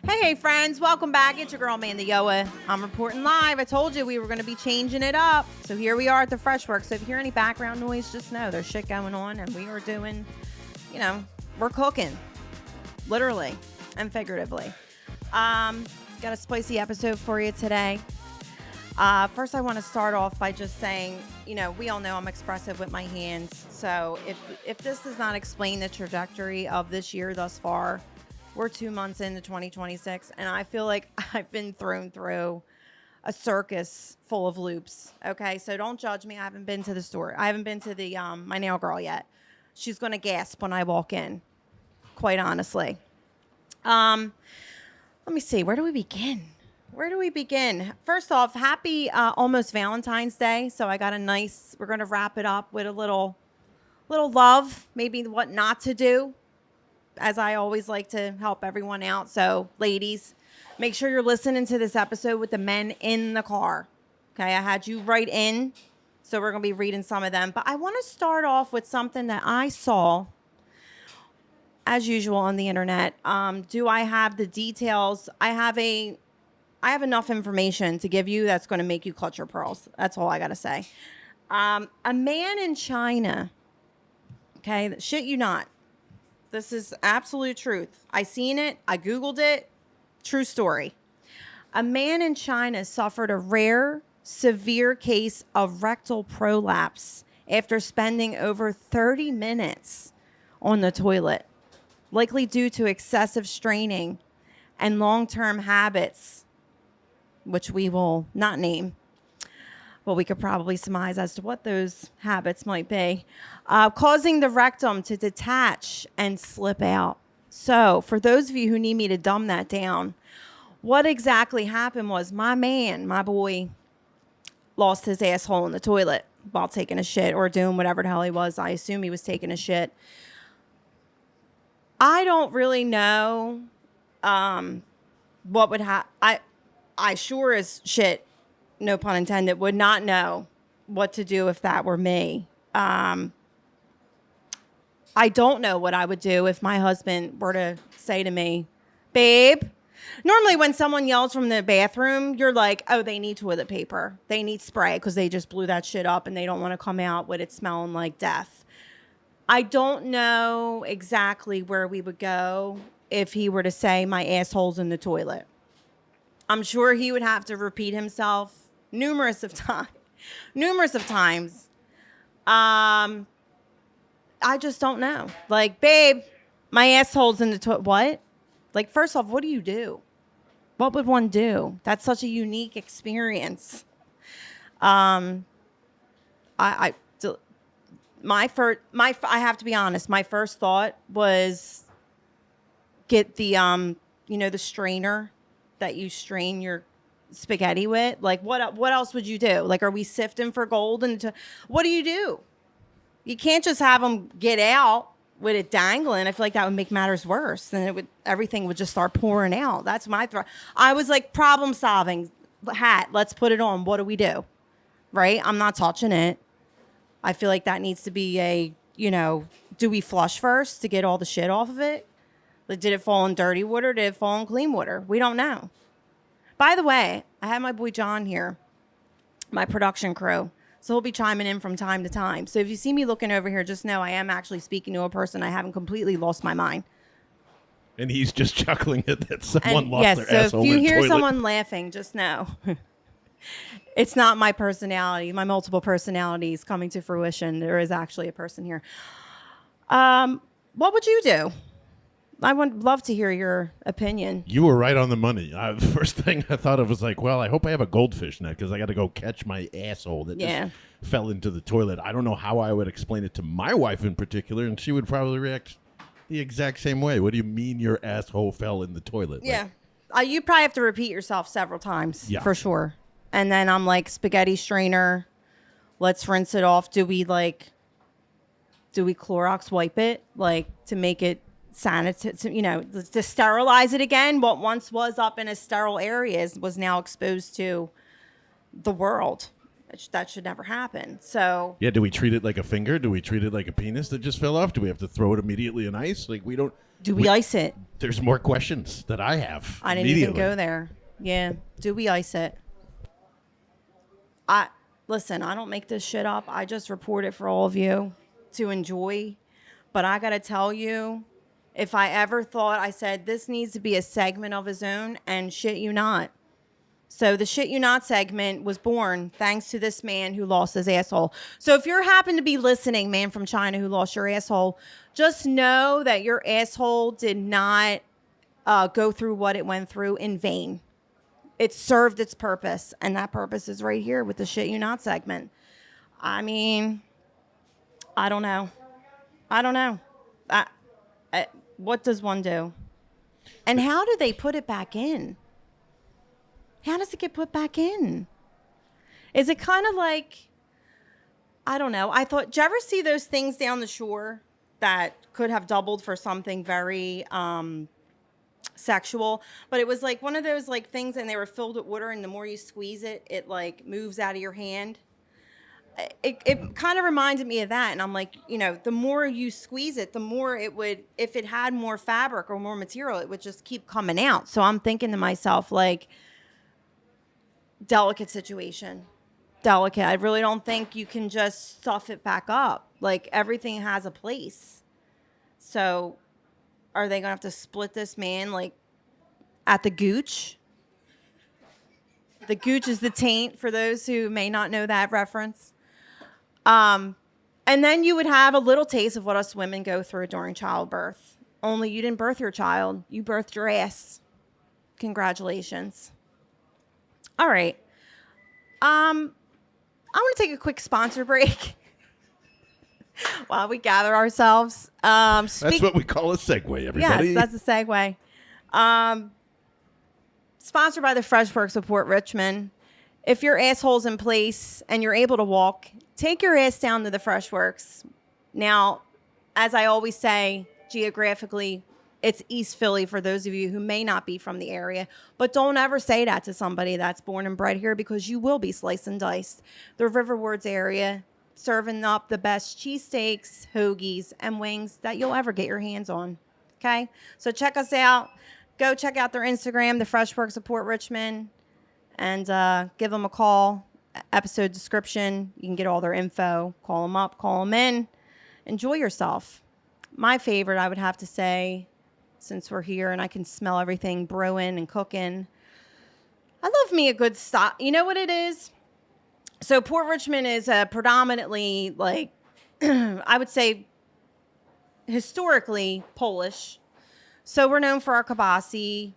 Hey, friends, welcome back. It's your girl, Amanda Yoa. I'm reporting live. I told you we were going to be changing it up. So here we are at the Fresh Work. So if you hear any background noise, just know there's shit going on and we are doing, we're cooking, literally and figuratively. Got a spicy episode for you today. First, I want to start off by just saying, we all know I'm expressive with my hands. So if this does not explain the trajectory of this year thus far, we're 2 months into 2026, and I feel like I've been thrown through a circus full of loops. Okay, so don't judge me. I haven't been to the store. I haven't been to the my nail girl yet. She's gonna gasp when I walk in. Quite honestly. Let me see. Where do we begin? First off, happy almost Valentine's Day. So I got we're gonna wrap it up with a little love, maybe what not to do, as I always like to help everyone out. So ladies, make sure you're listening to this episode with the men in the car. Okay, I had you write in, so we're going to be reading some of them. But I want to start off with something that I saw, as usual, on the internet. Do I have the details? I have enough information to give you that's going to make you clutch your pearls. That's all I got to say. A man in China, okay, shit you not. This is absolute truth. I seen it. I Googled it. True story. A man in China suffered a rare, severe case of rectal prolapse after spending over 30 minutes on the toilet, likely due to excessive straining and long-term habits, which we will not name. Well, we could probably surmise as to what those habits might be, causing the rectum to detach and slip out. So for those of you who need me to dumb that down, what exactly happened was my boy, lost his asshole in the toilet while taking a shit or doing whatever the hell he was. I assume he was taking a shit. I don't really know what would happen. I sure as shit, no pun intended, would not know what to do if that were me. I don't know what I would do if my husband were to say to me, babe, normally when someone yells from the bathroom, you're like, oh, they need toilet paper. They need spray because they just blew that shit up and they don't want to come out with it smelling like death. I don't know exactly where we would go if he were to say my asshole's in the toilet. I'm sure he would have to repeat himself numerous of times. I just don't know. Like, babe, my asshole's in the toilet. What? Like, first off, what do you do? What would one do? That's such a unique experience. I have to be honest. My first thought was get the the strainer that you strain your spaghetti with. Like, what else would you do? Like, are we sifting for gold? What do? You can't just have them get out with it dangling. I feel like that would make matters worse. Then everything would just start pouring out. That's my thought. I was like, problem solving hat. Let's put it on. What do we do? Right? I'm not touching it. I feel like that needs to be do we flush first to get all the shit off of it? Like, did it fall in dirty water? Did it fall in clean water? We don't know. By the way, I have my boy John here, my production crew. So he'll be chiming in from time to time. So if you see me looking over here, just know I am actually speaking to a person. I haven't completely lost my mind. And he's just chuckling at that someone lost their asshole in the toilet. So if you hear someone laughing, just know it's not my personality, my multiple personalities coming to fruition. There is actually a person here. What would you do? I would love to hear your opinion. You were right on the money. The first thing I thought of was like, well, I hope I have a goldfish net because I got to go catch my asshole that just fell into the toilet. I don't know how I would explain it to my wife in particular, and she would probably react the exact same way. What do you mean your asshole fell in the toilet? Yeah. You probably have to repeat yourself several times for sure. And then I'm like, spaghetti strainer, let's rinse it off. Do we Clorox wipe it, like, to make it sanitary, to sterilize it again? What once was up in a sterile area was now exposed to the world. That should never happen. So Yeah, do we treat it like a finger? Do we treat it like a penis that just fell off? Do we have to throw it immediately in ice? Like we don't. do we ice it? There's more questions that I have. I didn't even go there. Yeah. Do we ice it? Listen, I don't make this shit up. I just report it for all of you to enjoy. But I got to tell you, if I ever thought, I said this needs to be a segment of his own, and shit you not. So the shit you not segment was born thanks to this man who lost his asshole. So if you happen to be listening, man from China who lost your asshole, just know that your asshole did not go through what it went through in vain. It served its purpose, and that purpose is right here with the shit you not segment. I mean, I don't know. What does one do? And how do they put it back in? How does it get put back in? Is it kind of like, I don't know. I thought, did you ever see those things down the shore that could have doubled for something very sexual? But it was like one of those like things, and they were filled with water, and the more you squeeze it, it like moves out of your hand. It kind of reminded me of that, and I'm like, the more you squeeze it, the more it would, if it had more fabric or more material, it would just keep coming out. So I'm thinking to myself, like, delicate situation. Delicate. I really don't think you can just stuff it back up. Like, everything has a place. So are they going to have to split this man, like, at the gooch? The gooch is the taint, for those who may not know that reference. And then you would have a little taste of what us women go through during childbirth. Only you didn't birth your child. You birthed your ass. Congratulations. All right. I want to take a quick sponsor break while we gather ourselves. That's what we call a segue, everybody. Yes, that's a segue. Sponsored by the Freshworks of Port Richmond. If your asshole's in place and you're able to walk, take your ass down to the Freshworks. Now, as I always say, geographically, it's East Philly for those of you who may not be from the area. But don't ever say that to somebody that's born and bred here, because you will be sliced and diced. The Riverwards area, serving up the best cheesesteaks, hoagies, and wings that you'll ever get your hands on. Okay? So check us out. Go check out their Instagram, the Freshworks of Port Richmond, and give them a call. Episode description. You can get all their info. Call them up, call them in. Enjoy yourself. My favorite, I would have to say, since we're here and I can smell everything brewing and cooking, I love me a good stock. You know what it is? So Port Richmond is predominantly, like, I would say, historically Polish. So we're known for our kibasi.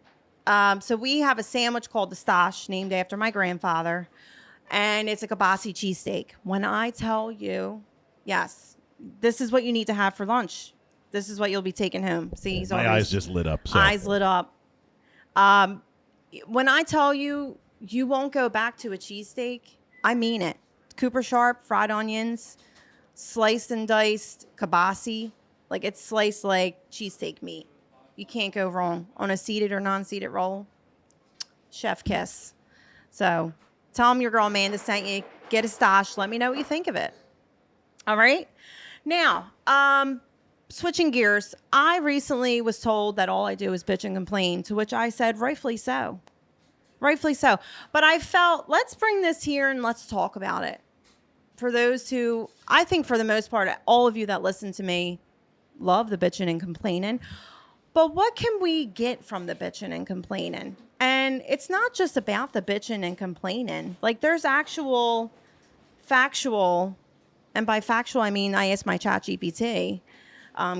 So we have a sandwich called the Stash, named after my grandfather. And it's a kibasi cheesesteak. When I tell you, yes, this is what you need to have for lunch. This is what you'll be taking home. See, he's my eyes just lit up. So. Eyes lit up. When I tell you, you won't go back to a cheesesteak, I mean it. Cooper Sharp, fried onions, sliced and diced kibasi. Like, it's sliced like cheesesteak meat. You can't go wrong on a seated or non-seated roll. Chef kiss. So tell them your girl Amanda sent you. Get a Stash. Let me know what you think of it. All right. Now, switching gears. I recently was told that all I do is bitch and complain, to which I said, rightfully so. Rightfully so. But I felt, let's bring this here and let's talk about it. For those who, I think for the most part, all of you that listen to me love the bitching and complaining. But what can we get from the bitching and complaining? And it's not just about the bitching and complaining. Like, there's actual factual, and by factual, I mean I asked my chat GPT,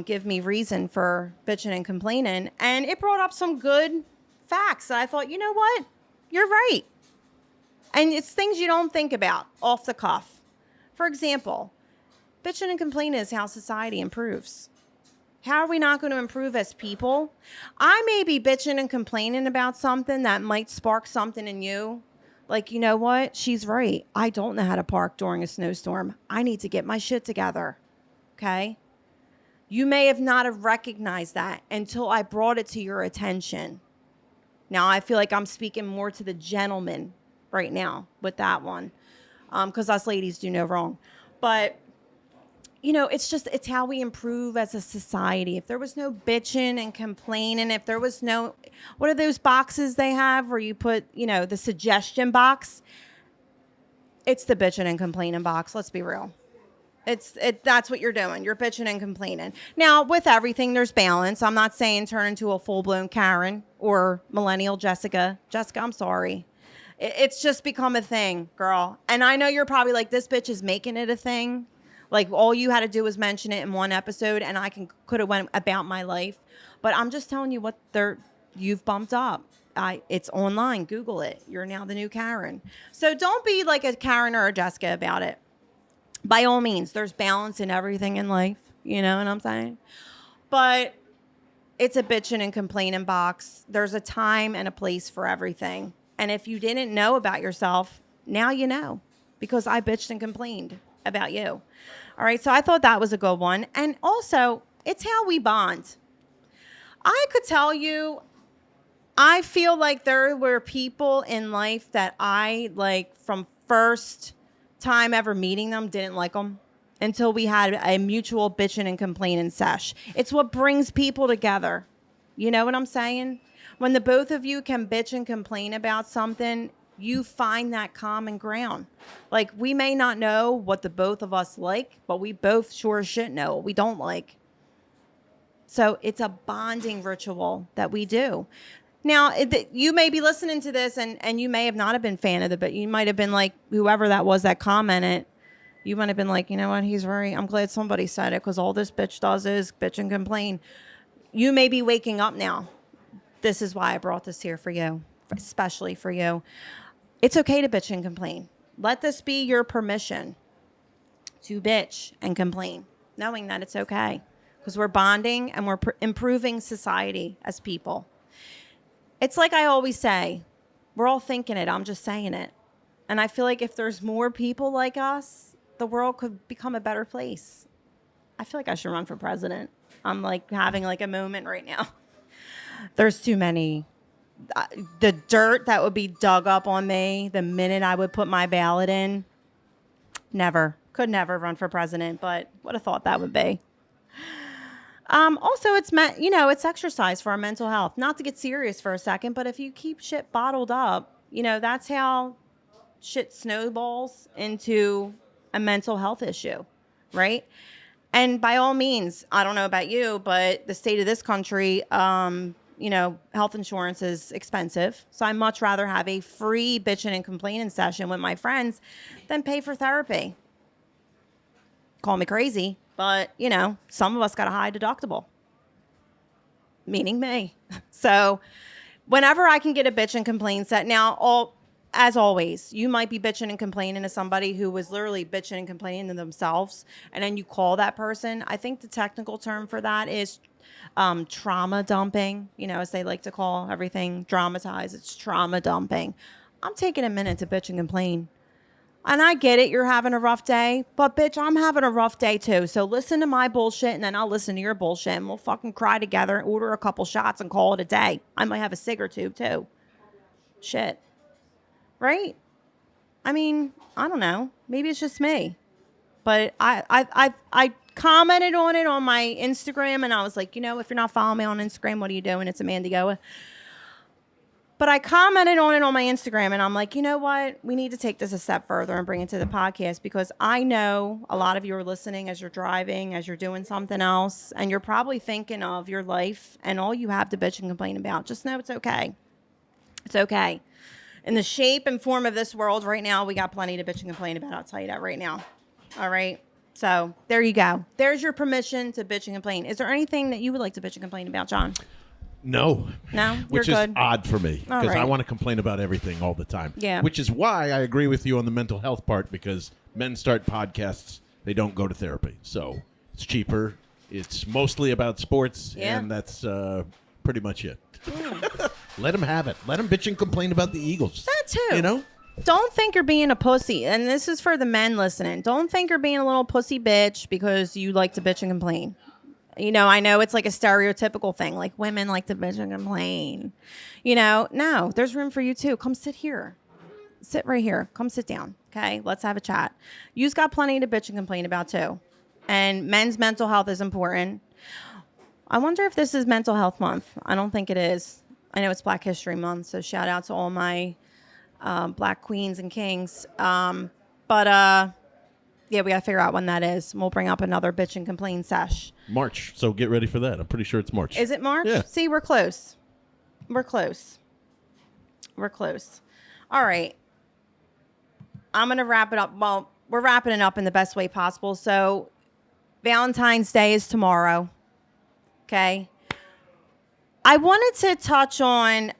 give me reason for bitching and complaining. And it brought up some good facts that I thought, you know what? You're right. And it's things you don't think about off the cuff. For example, bitching and complaining is how society improves. How are we not going to improve as people? I may be bitching and complaining about something that might spark something in you. Like, you know what? She's right. I don't know how to park during a snowstorm. I need to get my shit together. Okay? You may have not have recognized that until I brought it to your attention. Now, I feel like I'm speaking more to the gentleman right now with that one. because us ladies do no wrong. But you know, it's how we improve as a society. If there was no bitching and complaining, if there was no, what are those boxes they have where you put, you know, the suggestion box? It's the bitching and complaining box. Let's be real. That's what you're doing. You're bitching and complaining. Now, with everything, there's balance. I'm not saying turn into a full-blown Karen or millennial Jessica. Jessica, I'm sorry. It's just become a thing, girl. And I know you're probably like, this bitch is making it a thing. Like, all you had to do was mention it in one episode, and I could have went about my life. But I'm just telling you what you've bumped up. It's online. Google it. You're now the new Karen. So don't be like a Karen or a Jessica about it. By all means, there's balance in everything in life. You know what I'm saying? But it's a bitching and complaining box. There's a time and a place for everything. And if you didn't know about yourself, now you know, because I bitched and complained about you. All right. So I thought that was a good one. And also, it's how we bond. I could tell you, I feel like there were people in life that I, like, from first time ever meeting them, didn't like them until we had a mutual bitching and complaining sesh. It's what brings people together. You know what I'm saying? When the both of you can bitch and complain about something, you find that common ground. Like, we may not know what the both of us like, but we both sure as shit know what we don't like. So it's a bonding ritual that we do. Now, you may be listening to this and you may have not have been a fan of it, but you might have been like, whoever that was that commented, you might have been like, you know what, I'm glad somebody said it, because all this bitch does is bitch and complain. You may be waking up now. This is why I brought this here for you, especially for you. It's okay to bitch and complain. Let this be your permission to bitch and complain, knowing that it's okay, because we're bonding and we're improving society as people. It's like I always say, we're all thinking it. I'm just saying it. And I feel like if there's more people like us, the world could become a better place. I feel like I should run for president. I'm like having like a moment right now. There's too many. The dirt that would be dug up on me the minute I would put my ballot in. Could never run for president, but what a thought that would be. Also, it's exercise for our mental health. Not to get serious for a second, but if you keep shit bottled up, that's how shit snowballs into a mental health issue, right? And by all means, I don't know about you, but the state of this country, health insurance is expensive. So I much rather have a free bitching and complaining session with my friends than pay for therapy. Call me crazy. But, some of us got a high deductible, meaning me. So whenever I can get a bitch and complain set, now, as always, you might be bitching and complaining to somebody who was literally bitching and complaining to themselves, and then you call that person. I think the technical term for that is trauma dumping, as they like to call everything dramatized. It's trauma dumping. I'm taking a minute to bitch and complain. And I get it, you're having a rough day, but bitch, I'm having a rough day too. So listen to my bullshit and then I'll listen to your bullshit and we'll fucking cry together and order a couple shots and call it a day. I might have a cig or two too. Shit. Right? I mean, I don't know. Maybe it's just me. But I commented on it on my Instagram and I was like, if you're not following me on Instagram, what are you doing? It's Amanda Goa. But I commented on it on my Instagram, and I'm like, you know what? We need to take this a step further and bring it to the podcast, because I know a lot of you are listening as you're driving, as you're doing something else, and you're probably thinking of your life and all you have to bitch and complain about. Just know it's okay. It's okay. In the shape and form of this world right now, we got plenty to bitch and complain about. I'll tell you that right now. All right? So there you go. There's your permission to bitch and complain. Is there anything that you would like to bitch and complain about, John? No, which is odd for me, because right. I want to complain about everything all the time. Yeah. Which is why I agree with you on the mental health part, because men start podcasts, they don't go to therapy. So it's cheaper. It's mostly about sports, and that's pretty much it. Let them have it. Let them bitch and complain about the Eagles. That too. Don't think you're being a pussy. And this is for the men listening. Don't think you're being a little pussy bitch because you like to bitch and complain. I know it's like a stereotypical thing, like women like to bitch and complain. No, there's room for you too. Come sit here. sit right here. Come sit down. Okay. Let's have a chat. You've got plenty to bitch and complain about too. And men's mental health is important. I wonder if this is mental health month. I don't think it is. I know it's Black History Month. So shout out to all my Black queens and kings. But yeah, we got to figure out when that is. We'll bring up another bitch and complain sesh. March. So get ready for that. I'm pretty sure it's March. Is it March? Yeah. See, we're close. We're close. We're close. All right. I'm going to wrap it up. Well, we're wrapping it up in the best way possible. So Valentine's Day is tomorrow. Okay. I wanted to touch on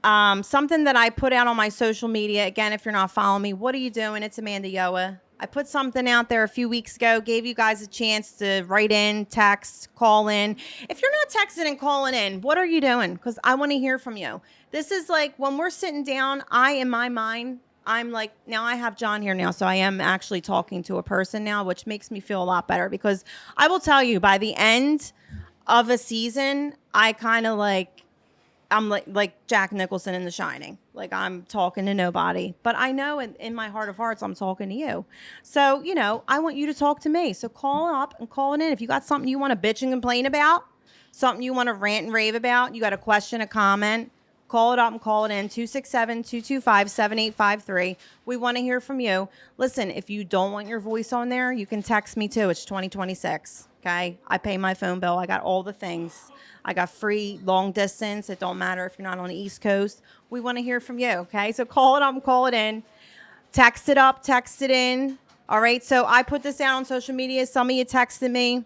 something that I put out on my social media. Again, if you're not following me, what are you doing? It's Amanda Yoa. I put something out there a few weeks ago, gave you guys a chance to write in, text, call in. If you're not texting and calling in, what are you doing? Because I want to hear from you. This is like when we're sitting down, in my mind, I'm like, now I have John here now, so I am actually talking to a person now, which makes me feel a lot better because I will tell you, by the end of a season, I kind of I'm like Jack Nicholson in The Shining. Like I'm talking to nobody, but I know in my heart of hearts, I'm talking to you. So, I want you to talk to me. So call up and call it in. If you got something you want to bitch and complain about, something you want to rant and rave about, you got a question, a comment, call it up and call it in. 267-225-7853. We want to hear from you. Listen, if you don't want your voice on there, you can text me too. It's 2026. Okay. I pay my phone bill. I got all the things. I got free long distance. It don't matter if you're not on the East Coast. We want to hear from you. Okay. So call it up and call it in. Text it up, text it in. All right. So I put this out on social media. Some of you texted me.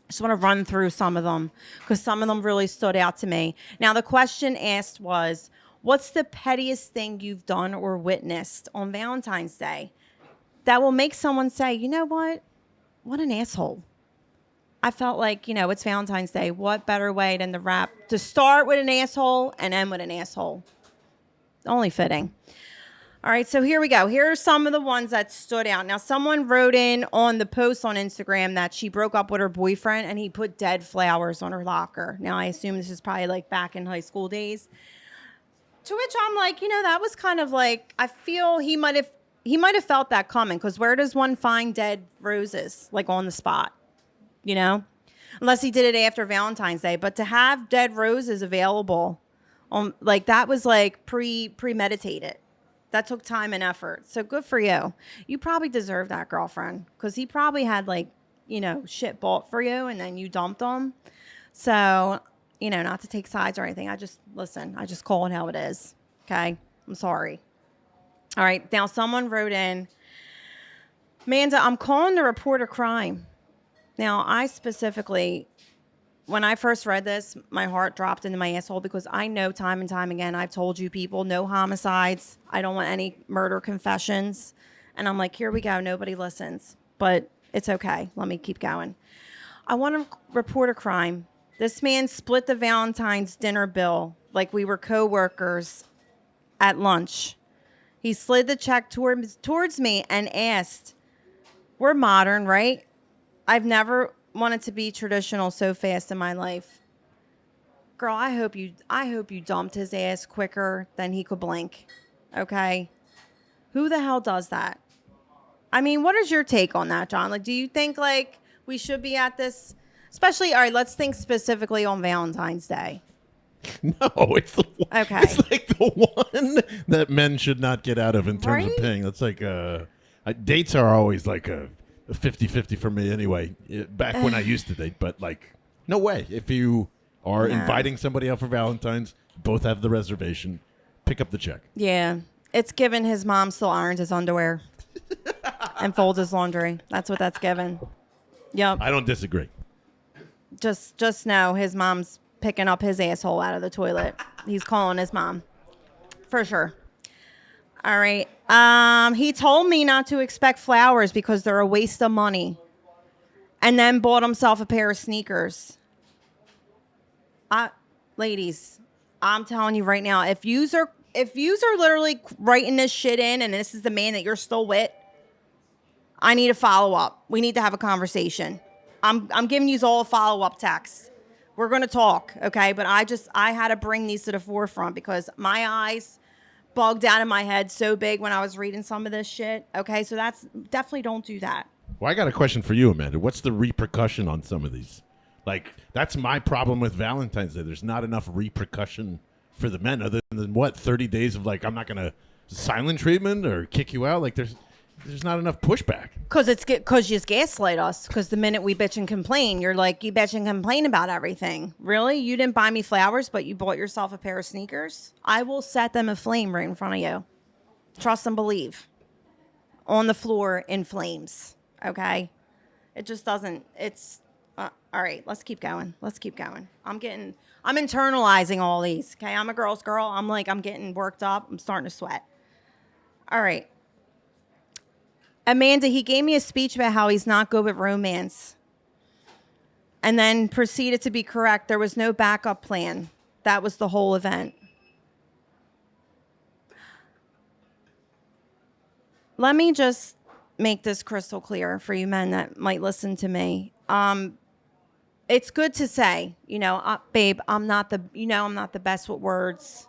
Just want to run through some of them because some of them really stood out to me. Now, the question asked was, what's the pettiest thing you've done or witnessed on Valentine's Day that will make someone say, you know what? What an asshole. I felt like, it's Valentine's Day. What better way than to start with an asshole and end with an asshole? Only fitting. All right, so here we go. Here are some of the ones that stood out. Now, someone wrote in on the post on Instagram that she broke up with her boyfriend and he put dead flowers on her locker. Now, I assume this is probably like back in high school days. To which I'm like, that was kind of like, I feel he might have felt that coming because where does one find dead roses like on the spot? Unless he did it after Valentine's Day. But to have dead roses available, that was like premeditated. That took time and effort. So good for you. You probably deserve that, girlfriend, because he probably had shit bought for you and then you dumped him. So, not to take sides or anything. I just call it how it is. Okay. I'm sorry. All right. Now someone wrote in, Amanda, I'm calling to report a crime. Now, I specifically, when I first read this, my heart dropped into my asshole because I know time and time again, I've told you people, no homicides. I don't want any murder confessions. And I'm like, here we go. Nobody listens. But it's okay. Let me keep going. I want to report a crime. This man split the Valentine's dinner bill like we were co-workers at lunch. He slid the check towards me and asked, we're modern, right? I've never wanted to be traditional so fast in my life. Girl, I hope you dumped his ass quicker than he could blink. Okay? Who the hell does that? I mean, what is your take on that, John? Like, do you think we should be at this, especially, all right, let's think specifically on Valentine's Day. No, it's the one, okay. It's like the one that men should not get out of in terms of paying. That's like dates are always like a 50-50 for me anyway, back when I used to date. But no way. If you are inviting somebody out for Valentine's, both have the reservation, pick up the check. Yeah. It's given his mom still irons his underwear and folds his laundry. That's what that's given. Yep. I don't disagree. Just know his mom's picking up his asshole out of the toilet. He's calling his mom. For sure. All right. He told me not to expect flowers because they're a waste of money. And then bought himself a pair of sneakers. Ladies, I'm telling you right now, if yous are literally writing this shit in and this is the man that you're still with, I need a follow-up. We need to have a conversation. I'm giving you all a follow-up text. We're going to talk, okay? But I had to bring these to the forefront because my eyes bugged out of my head so big when I was reading some of this shit. Okay, so that's definitely don't do that. Well, I got a question for you, Amanda. What's the repercussion on some of these? Like, that's my problem with Valentine's Day. There's not enough repercussion for the men other than, what, 30 days of, like, I'm not going to silent treatment or kick you out? Like, there's not enough pushback. Because you just gaslight us. Because the minute we bitch and complain, you're like, you bitch and complain about everything. Really? You didn't buy me flowers, but you bought yourself a pair of sneakers? I will set them aflame right in front of you. Trust and believe. On the floor in flames. Okay? It just doesn't, it's, all right, let's keep going. I'm internalizing all these. Okay? I'm a girl's girl. I'm getting worked up. I'm starting to sweat. All right. Amanda, he gave me a speech about how he's not good with romance. And then proceeded to be correct. There was no backup plan. That was the whole event. Let me just make this crystal clear for you men that might listen to me. It's good to say, babe, I'm not the best with words.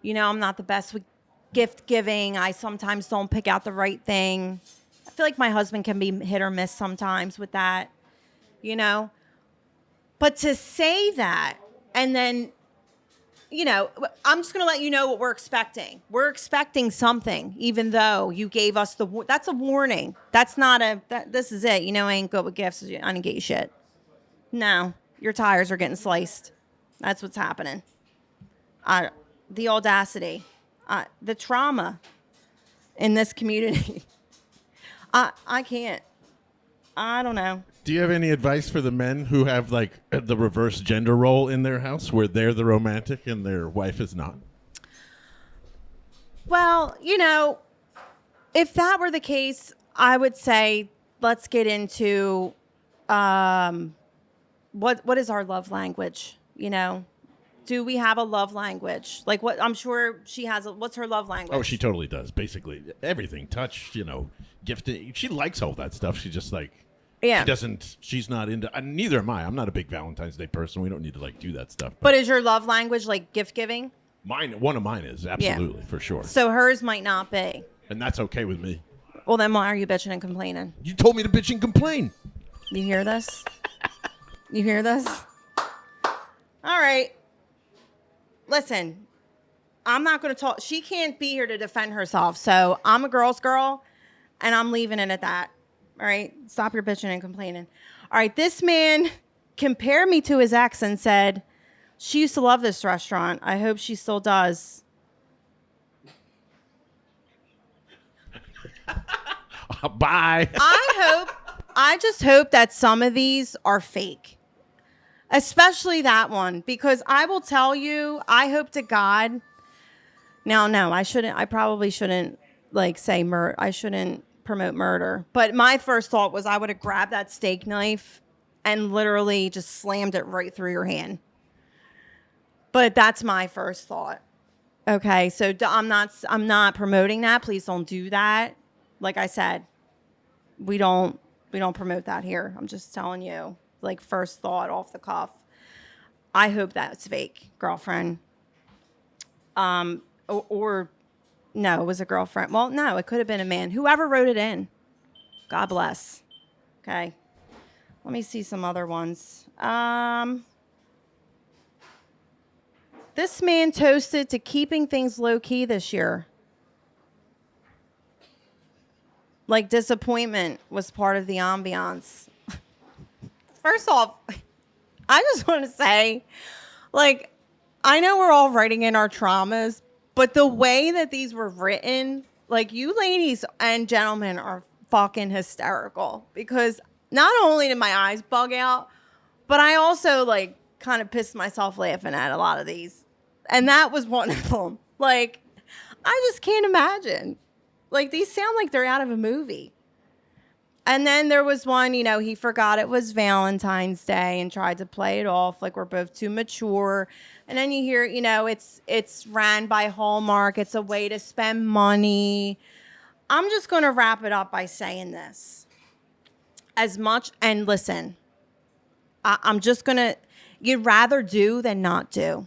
I'm not the best with gift giving. I sometimes don't pick out the right thing. I feel like my husband can be hit or miss sometimes with that, But to say that and then, I'm just going to let you know what we're expecting. We're expecting something, even though you gave us that's a warning. That's not this is it. I ain't good with gifts. I didn't get you shit. No, your tires are getting sliced. That's what's happening. The audacity. The trauma in this community. I can't. I don't know. Do you have any advice for the men who have like the reverse gender role in their house where they're the romantic and their wife is not? Well, if that were the case, I would say let's get into what is our love language, Do we have a love language? Like what? I'm sure she has. What's her love language? Oh, she totally does. Basically everything. Touch, gifting. She likes all that stuff. She just like, yeah. She's not into, neither am I. I'm not a big Valentine's Day person. We don't need to like do that stuff. But is your love language like gift giving? One of mine is absolutely, for sure. So hers might not be. And that's okay with me. Well, then why are you bitching and complaining? You told me to bitch and complain. You hear this? You hear this? All right. Listen, I'm not going to talk. She can't be here to defend herself. So I'm a girl's girl, and I'm leaving it at that. All right? Stop your bitching and complaining. All right. This man compared me to his ex and said, she used to love this restaurant. I hope she still does. Bye. I just hope that some of these are fake. Especially that one, because I will tell you, I hope to God. Now, no, I probably shouldn't say murder. I shouldn't promote murder. But my first thought was I would have grabbed that steak knife and literally just slammed it right through your hand. But that's my first thought. Okay, so I'm not promoting that. Please don't do that. Like I said, we don't promote that here. I'm just telling you. Like first thought off the cuff. I hope that's fake, girlfriend. Or no, it was a girlfriend. Well, no, it could have been a man. Whoever wrote it in. God bless. Okay. Let me see some other ones. This man toasted to keeping things low key this year. Like disappointment was part of the ambiance. First off, I just want to say, I know we're all writing in our traumas, but the way that these were written, you ladies and gentlemen are fucking hysterical because not only did my eyes bug out, but I also, kind of pissed myself laughing at a lot of these. And that was one of them. I just can't imagine. These sound like they're out of a movie. And then there was one, he forgot it was Valentine's Day and tried to play it off like we're both too mature. And then you hear, it's ran by Hallmark. It's a way to spend money. I'm just going to wrap it up by saying this. And listen, I'm just going to, you'd rather do than not do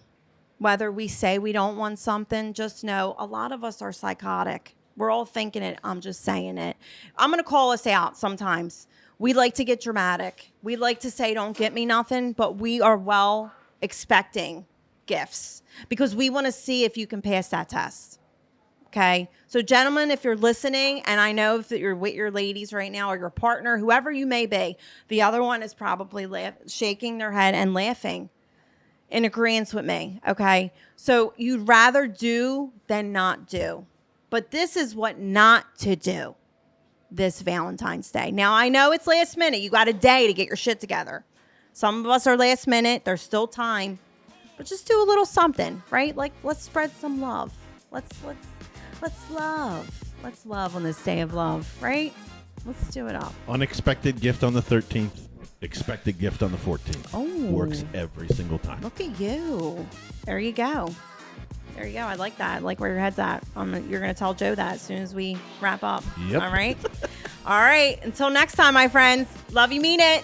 whether we say we don't want something, just know a lot of us are psychotic. We're all thinking it. I'm just saying it. I'm going to call us out sometimes. We like to get dramatic. We like to say, don't get me nothing, but we are well expecting gifts because we want to see if you can pass that test. Okay. So gentlemen, if you're listening, and I know that you're with your ladies right now or your partner, whoever you may be, the other one is probably shaking their head and laughing in agreement with me. Okay. So you'd rather do than not do. But this is what not to do this Valentine's Day. Now, I know it's last minute. You got a day to get your shit together. Some of us are last minute. There's still time. But just do a little something, right? Like, let's spread some love. Let's love. Let's love on this day of love, right? Let's do it up. Unexpected gift on the 13th. Expected gift on the 14th. Oh. Works every single time. Look at you. There you go. There you go. I like that. I like where your head's at. You're going to tell Joe that as soon as we wrap up. Yep. All right. All right. Until next time, my friends. Love you, mean it.